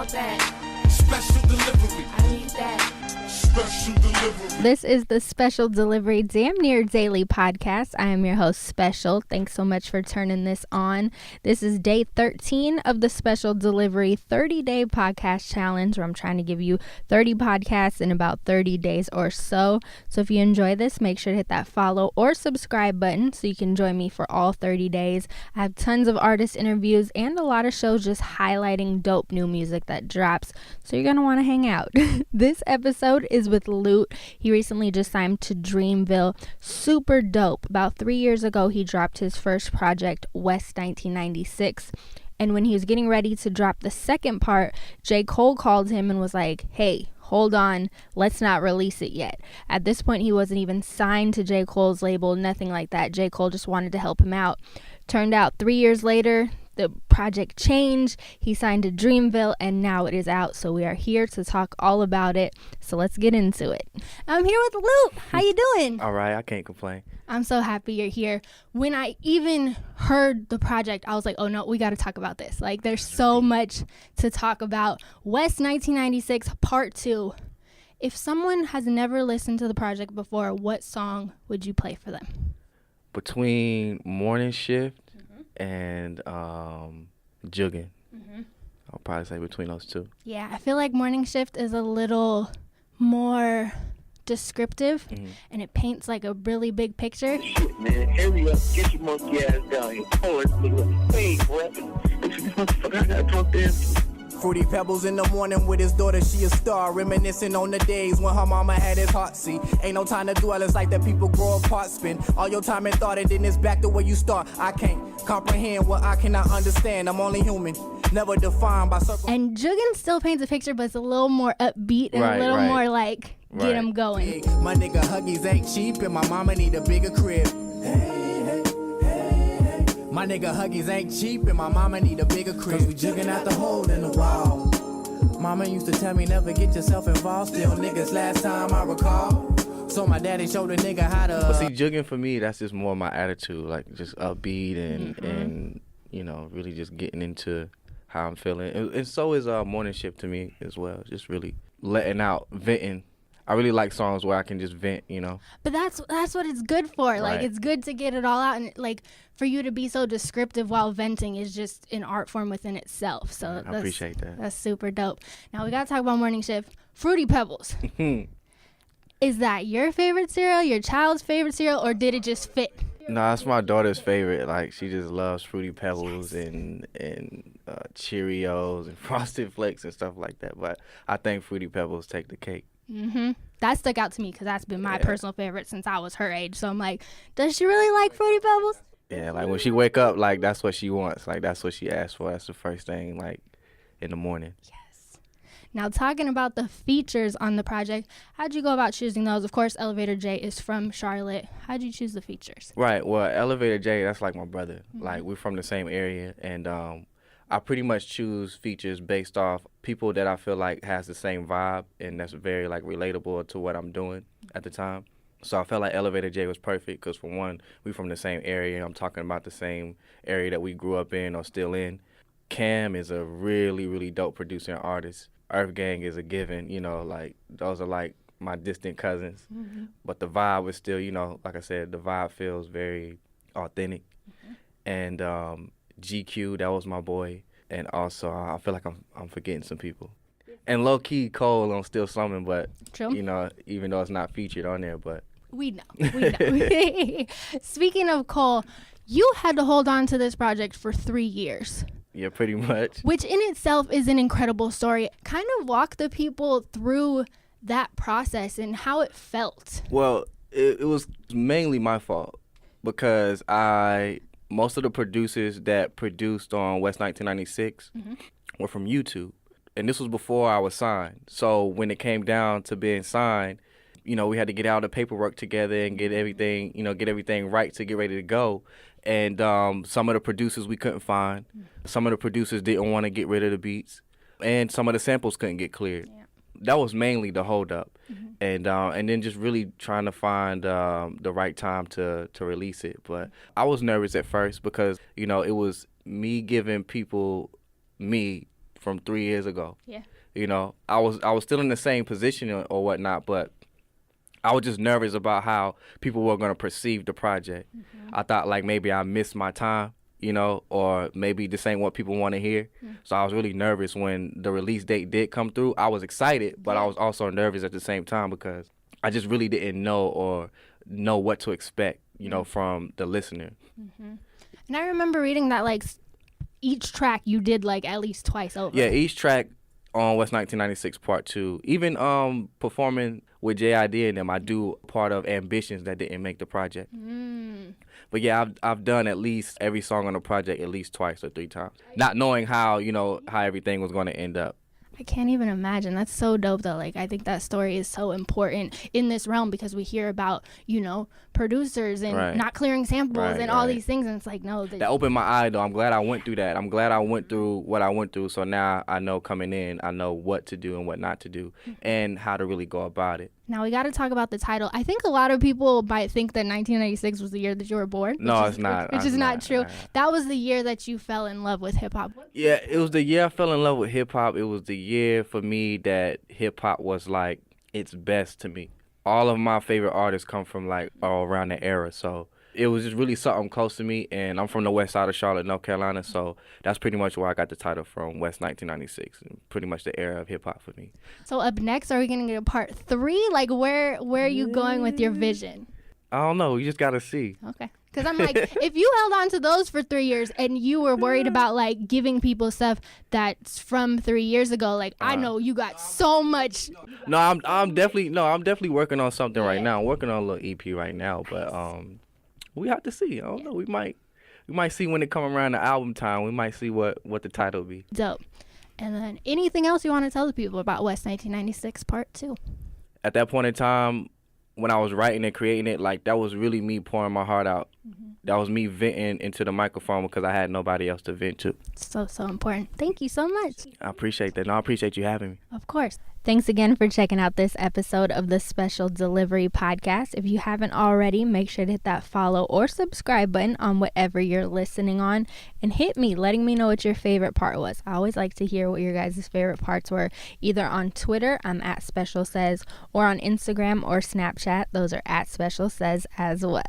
want that. Special delivery. I need that. Special delivery. This is the Special Delivery Damn Near Daily podcast. I am your host, Special. Thanks so much for turning this on. This is day 13 of the Special Delivery 30-day podcast challenge, where I'm trying to give you 30 podcasts in about 30 days or so. So if you enjoy this, make sure to hit that follow or subscribe button so you can join me for all 30 days. I have tons of artist interviews and a lot of shows just highlighting dope new music that drops. So you're going to want to hang out. This episode is with Lute. He recently just signed to Dreamville. Super dope. About 3 years ago, he dropped his first project, West 1996. And when he was getting ready to drop the second part, J. Cole called him and was like, hey, hold on, let's not release it yet. At this point, he wasn't even signed to J. Cole's label, nothing like that. J. Cole just wanted to help him out. Turned out 3 years later, the project changed. He signed to Dreamville, and now it is out. So we are here to talk all about it. So let's get into it. I'm here with Lute. How you doing? All right, I can't complain. I'm so happy you're here. When I even heard the project, I was like, oh no, we got to talk about this. Like, there's so much to talk about. West 1996 Part 2. If someone has never listened to the project before, what song would you play for them? Between Morning Shift and Juggin'. I'll probably say between those two. Yeah, I feel like Morning Shift is a little more descriptive, and it paints like a really big picture. Shit, man, hurry up, get your monkey ass down here. Oh, it's nigga. Hey, what? I gotta talk to him. Fruity Pebbles in the morning with his daughter, she a star. Reminiscing on the days when her mama had his heart. See, ain't no time to dwell, it's like that people grow apart. Spend all your time and thought, and then it's back to where you start. I can't comprehend what I cannot understand. I'm only human, never defined by circles. And Juggin' still paints a picture, but it's a little more upbeat and a little more like, get him going. My nigga Huggies ain't cheap, and my mama need a bigger crib. My nigga Huggies ain't cheap, and my mama need a bigger crib. Cause we jugging out the hole in the wall. Mama used to tell me never get yourself involved. Still niggas last time I recall. So my daddy showed a nigga how to. But see, jugging for me, that's just more my attitude, like just upbeat and you know, really just getting into how I'm feeling. And so is Morning Shift to me as well. Just really letting out, venting. I really like songs where I can just vent, you know. But that's what it's good for. Like, right. It's good to get it all out, and like for you to be so descriptive while venting is just an art form within itself. So I appreciate that. That's super dope. Now we gotta talk about Morning Shift. Fruity Pebbles. Is that your favorite cereal, your child's favorite cereal, or did it just fit? No, that's my daughter's favorite. Like, she just loves Fruity Pebbles and Cheerios and Frosted Flakes and stuff like that. But I think Fruity Pebbles take the cake. That stuck out to me because that's been my personal favorite since I was her age. So I'm like, does she really like Fruity Pebbles? Yeah, like when she wake up, like that's what she wants. Like that's what she asks for. That's the first thing, like in the morning. Yes. Now talking about the features on the project, how'd you go about choosing those? Of course, Elevator J is from Charlotte. How'd you choose the features? Right. Well, Elevator J, that's like my brother. Like we're from the same area, and I pretty much choose features based off people that I feel like has the same vibe and that's very like relatable to what I'm doing at the time. So I felt like Elevator J was perfect because for one, we from the same area. I'm talking about the same area that we grew up in or still in. Cam is a really, really dope producer and artist. Earth Gang is a given, you know, like those are like my distant cousins. But the vibe was still, you know, like I said, the vibe feels very authentic. And GQ, that was my boy. And also, I feel like I'm forgetting some people. And low-key, Cole on Still Summon, but, True. You know, even though it's not featured on there, but. We know. Speaking of Cole, you had to hold on to this project for 3 years. Yeah, pretty much. Which in itself is an incredible story. Kind of walk the people through that process and how it felt. Well, it was mainly my fault because most of the producers that produced on West 1996 were from YouTube. And this was before I was signed. So when it came down to being signed, you know, we had to get all the paperwork together and get everything right to get ready to go. And some of the producers we couldn't find. Some of the producers didn't want to get rid of the beats. And some of the samples couldn't get cleared. Yeah. That was mainly the holdup. And then just really trying to find the right time to release it. But I was nervous at first because, you know, it was me giving people me from 3 years ago. Yeah. You know, I was still in the same position or whatnot, but I was just nervous about how people were going to perceive the project. I thought like maybe I missed my time, you know, or maybe this ain't what people want to hear. So I was really nervous when the release date did come through. I was excited, but I was also nervous at the same time because I just really didn't know what to expect, you know, from the listener. And I remember reading that like each track you did like at least twice over. Yeah, each track on West 1996 Part 2. Even performing with J.I.D. and them, I do part of Ambitions that didn't make the project. But yeah, I've done at least every song on the project at least twice or 3 times, not knowing how everything was going to end up. I can't even imagine. That's so dope though. Like I think that story is so important in this realm because we hear about, you know, producers and not clearing samples and all these things, and it's like no. That opened my eye though. I'm glad I went through that. I'm glad I went through what I went through. So now I know coming in, I know what to do and what not to do and how to really go about it. Now we got to talk about the title. I think a lot of people might think that 1996 was the year that you were born. No, it's not. Which is not true. That was the year that you fell in love with hip hop. Yeah, it was the year I fell in love with hip hop. It was the year for me that hip hop was like its best to me. All of my favorite artists come from like all around that era. So it was just really something close to me, and I'm from the west side of Charlotte, North Carolina, so that's pretty much where I got the title from, West 1996, and pretty much the era of hip-hop for me. So up next, are we going to get a part 3? Like, where are you going with your vision? I don't know. You just got to see. Okay. Because I'm like, if you held on to those for 3 years and you were worried about, like, giving people stuff that's from 3 years ago, like, I know you got so much. No, I'm definitely working on something right now. I'm working on a little EP right now, but we have to see. I don't know. We might see when it come around the album time. We might see what the title be. Dope. And then anything else you want to tell the people about West 1996 Part 2? At that point in time, when I was writing and creating it, like that was really me pouring my heart out. That was me venting into the microphone because I had nobody else to vent to. So important. Thank you so much. I appreciate that. No, I appreciate you having me. Of course. Thanks again for checking out this episode of the Special Delivery Podcast. If you haven't already, make sure to hit that follow or subscribe button on whatever you're listening on, and hit me, letting me know what your favorite part was. I always like to hear what your guys' favorite parts were, either on Twitter, I'm at Special Says, or on Instagram or Snapchat, those are at Special Says as well.